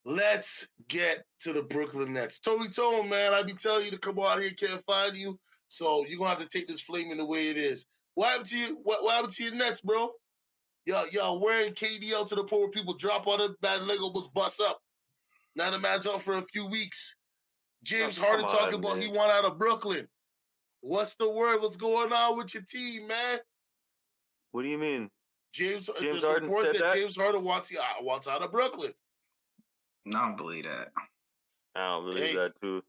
Let's get to the Brooklyn Nets. Tony Tone, man, I be telling you to come out here, can't find you. So you're gonna have to take this flaming the way it is. What happened to you? What happened to your Nets, bro? Y'all wearing KD out to the point where people drop on it, bad Lego was bust up. Now the man's out for a few weeks. James Harden talking about he want out of Brooklyn. What's the word? What's going on with your team, man? What do you mean? James Harden reports said that James Harden wants out of Brooklyn. No, I don't believe that. I don't believe that too.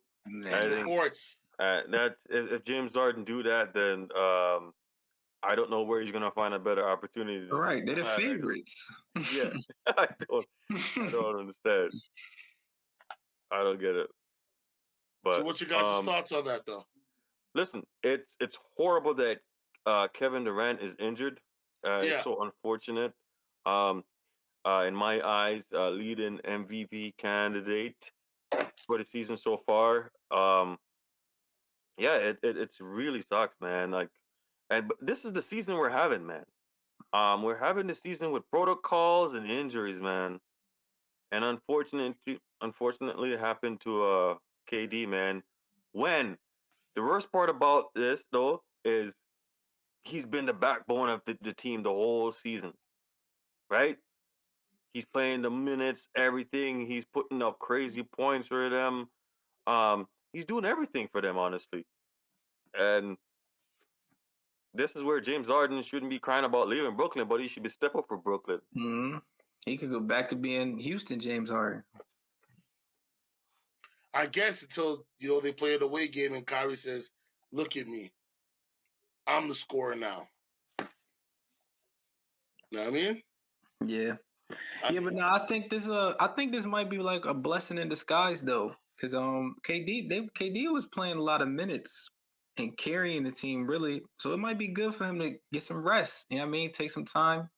That's reports. That's if James Harden do that, then I don't know where he's gonna find a better opportunity. Right, they're the favorites. Yeah, I don't understand. I don't get it. But so, what's your guys' thoughts on that, though? Listen, it's horrible that Kevin Durant is injured. It's so unfortunate. In my eyes, leading MVP candidate for the season so far. Yeah, it's really sucks, man. But this is the season we're having, man. We're having the season with protocols and injuries, man. And unfortunately, it happened to KD, man. When the worst part about this, though, is he's been the backbone of the team the whole season, right? He's playing the minutes, everything. He's putting up crazy points for them. He's doing everything for them, honestly. And this is where James Harden shouldn't be crying about leaving Brooklyn, but he should be step up for Brooklyn. Mm-hmm. He could go back to being Houston James Harden. I guess until they play an away game and Kyrie says, "Look at me, I'm the scorer now." You know what I mean? Yeah. But no, I think this might be like a blessing in disguise though, because KD was playing a lot of minutes and carrying the team really, so it might be good for him to get some rest. You know what I mean? Take some time,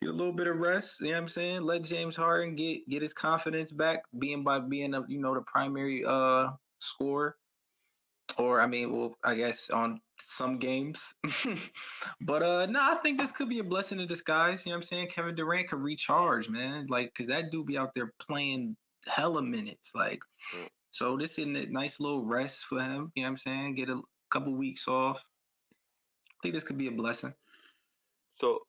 get a little bit of rest. You know what I'm saying? Let James Harden get his confidence back, being the primary scorer. Or I guess on some games. But no, I think this could be a blessing in disguise. You know what I'm saying? Kevin Durant could recharge, man. Like, cause that dude be out there playing hella minutes. Like, so this is a nice little rest for him. You know what I'm saying? Get a couple weeks off. I think this could be a blessing. So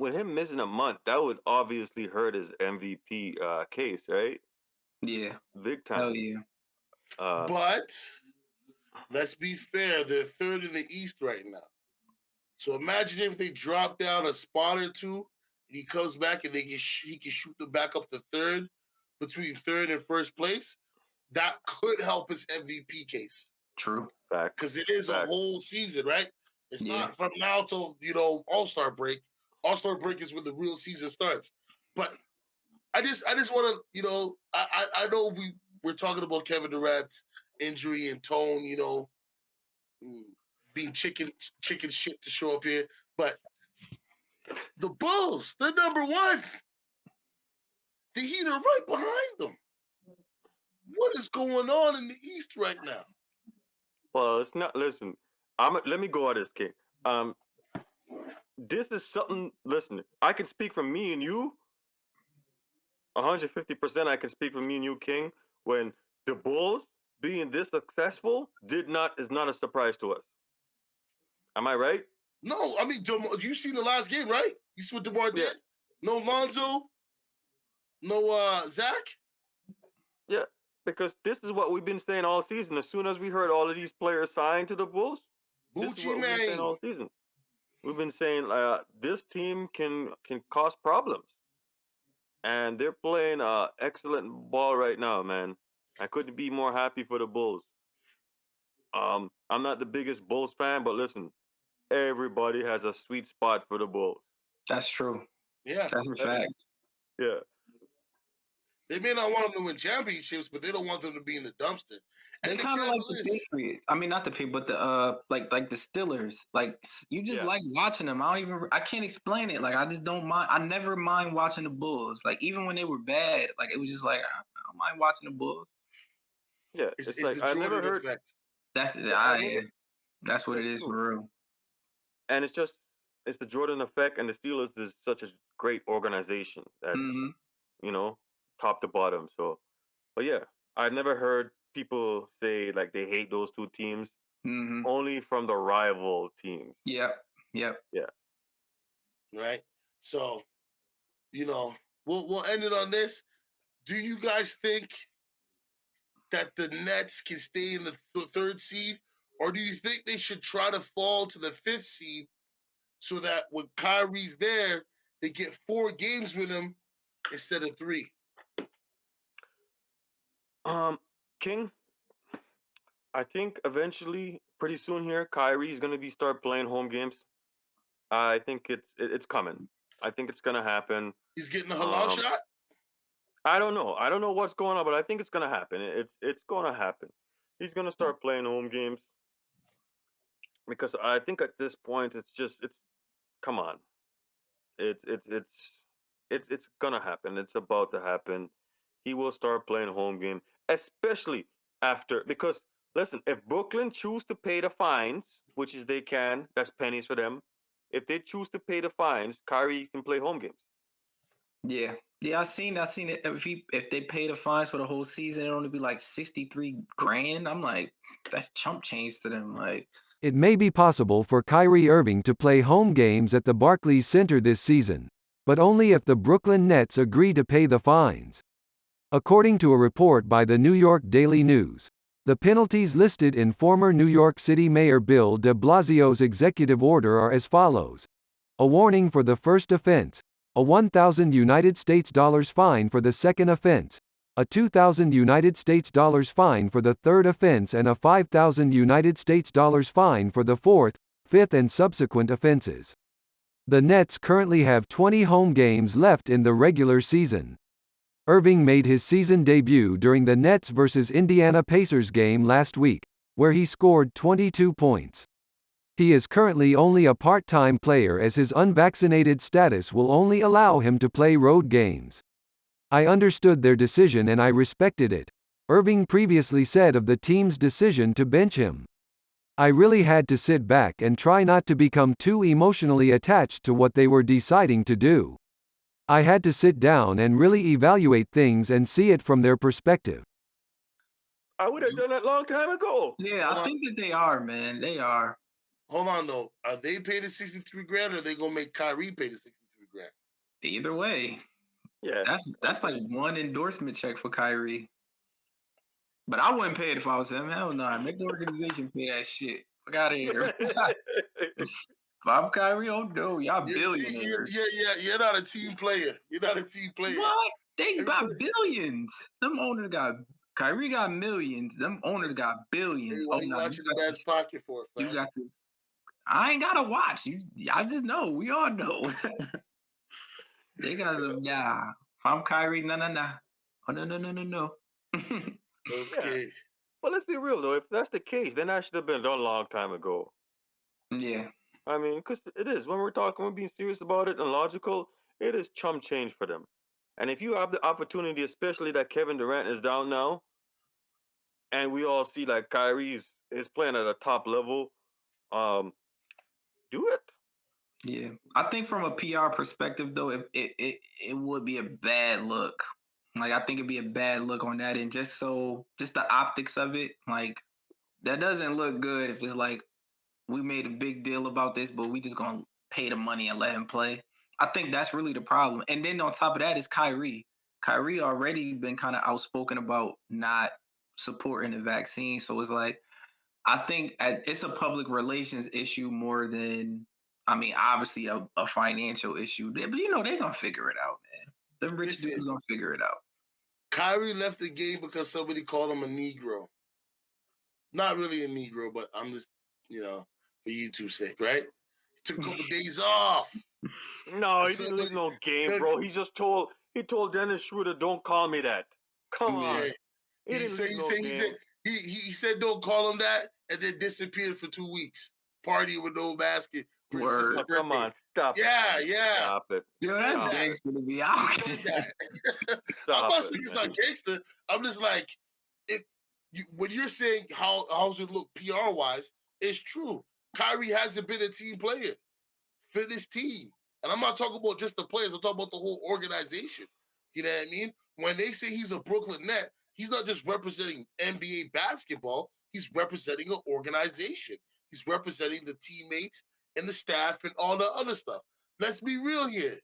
with him missing a month, that would obviously hurt his MVP case, right? Yeah. Big time. Hell yeah. But let's be fair, they're third in the East right now. So imagine if they drop down a spot or two, and he comes back and he can shoot them back up to third, between third and first place. That could help his MVP case. True. Because it is a whole season, right? It's not from now till All-Star break. All-Star break is when the real season starts. But I just want to, I know we're talking about Kevin Durant's injury and Tone, being chicken shit to show up here. But the Bulls, they're number one. The Heat are right behind them. What is going on in the East right now? Well, it's not. Listen, let me go at this, King. This is something. Listen, I can speak for me and you. 150%, I can speak for me and you, King. When the Bulls being this successful is not a surprise to us. Am I right? No, I mean, you seen the last game, right? You see what DeMar did? No Lonzo, no Zach. Yeah, because this is what we've been saying all season. As soon as we heard all of these players signed to the Bulls, this is what we've been saying all season. We've been saying this team can cause problems, and they're playing excellent ball right now, man. I couldn't be more happy for the Bulls. I'm not the biggest Bulls fan, but listen, everybody has a sweet spot for the Bulls. That's true. Yeah, that's a fact. Yeah. They may not want them to win championships, but they don't want them to be in the dumpster. They kind of like the Patriots. I mean, not the Patriots, but the like the Steelers. Like you just like watching them. I can't explain it. Like I just don't mind. I never mind watching the Bulls. Like even when they were bad, like it was just like I don't mind watching the Bulls. Yeah, it's like I never heard. Effect. That's that's what it is for real. And it's the Jordan effect, and the Steelers is such a great organization that top to bottom. So, but yeah, I've never heard people say like they hate those two teams. Mm-hmm. Only from the rival teams. Yep. Yep. Yeah. Right. So, we'll end it on this. Do you guys think that the Nets can stay in the third seed, or do you think they should try to fall to the fifth seed so that when Kyrie's there, they get 4 games with him instead of 3? King, I think eventually, pretty soon here, Kyrie's gonna be start playing home games. I think it's coming. I think it's gonna happen. He's getting a halal Um, shot. I don't know. I don't know what's going on, but I think it's gonna happen. It's gonna happen. He's gonna start playing home games because I think at this point it's come on. It's it's it's it's gonna happen. It's about to happen. He will start playing home game, especially after because listen, if Brooklyn choose to pay the fines, which is they can, that's pennies for them. If they choose to pay the fines, Kyrie can play home games. Yeah. Yeah, I seen it. If they pay the fines for the whole season, it'll only be like 63 grand. I'm like, that's chump change to them. Like, It may be possible for Kyrie Irving to play home games at the Barclays Center this season, but only if the Brooklyn Nets agree to pay the fines. According to a report by the New York Daily News, the penalties listed in former New York City Mayor Bill de Blasio's executive order are as follows: a warning for the first offense, a $1,000 fine for the second offense, a $2,000 fine for the third offense, and a $5,000 fine for the fourth, fifth, and subsequent offenses. The Nets currently have 20 home games left in the regular season. Irving made his season debut during the Nets vs. Indiana Pacers game last week, where he scored 22 points. He is currently only a part-time player as his unvaccinated status will only allow him to play road games. I understood their decision and I respected it, Irving previously said of the team's decision to bench him. I really had to sit back and try not to become too emotionally attached to what they were deciding to do. I had to sit down and really evaluate things and see it from their perspective. I would have done that long time ago. yeah, Hold I on. think that they are, man. They are. Hold on though. Are they paying the 63 grand, or are they gonna make Kyrie pay the 63 grand? Either way, Yeah. that's like one endorsement check for Kyrie. But I wouldn't pay it if I was him. Hell no. Make the organization pay that shit. Fuck out of here. If I'm Kyrie, oh no, y'all billionaires. You're not a team player. You're not a team player. What? They got billions. Them owners got Kyrie got millions. Them owners got billions. Hey, Oh why you no, watching the man's pocket for, fam? you got this. I ain't gotta watch. I just know. We all know. They got some. Yeah. If I'm Kyrie, nah. Oh no. Okay. Yeah. But let's be real though. If that's the case, then that should have been done a long time ago. Yeah. I mean, because it is when we're being serious about it and logical, it is chump change for them. And if you have the opportunity, especially that Kevin Durant is down now, and we all see like Kyrie is playing at a top level, um, do it. Yeah, I think from a PR perspective, though, it would be a bad look. Like I think it'd be a bad look on that, and just the optics of it, like that doesn't look good. If it's like we made a big deal about this, but we just gonna pay the money and let him play. I think that's really the problem. And then on top of that is Kyrie. Kyrie already been kind of outspoken about not supporting the vaccine, so it's like I think it's a public relations issue more than, I mean, obviously a financial issue. But they're gonna figure it out, man. Them rich Listen, dudes gonna figure it out. Kyrie left the game because somebody called him a Negro. Not really a Negro, but I'm just, for YouTube's sake, right? He took a couple days off. No, he didn't leave no game, bro. He told Dennis Schroeder, "Don't call me that." Come on, Yeah. he didn't leave no game. He said don't call him that, and then disappeared for 2 weeks, partying with no basket for his sister's birthday. Come on, stop it. Yeah. Stop it. Yo, that's gangster to be out. I'm not saying it's not gangster. I'm just like, when you're saying how's it look PR wise, it's true. Kyrie hasn't been a team player for this team, and I'm not talking about just the players. I'm talking about the whole organization. You know what I mean? when they say he's a Brooklyn Net, he's not just representing NBA basketball. He's representing an organization. He's representing the teammates and the staff and all the other stuff. Let's be real here.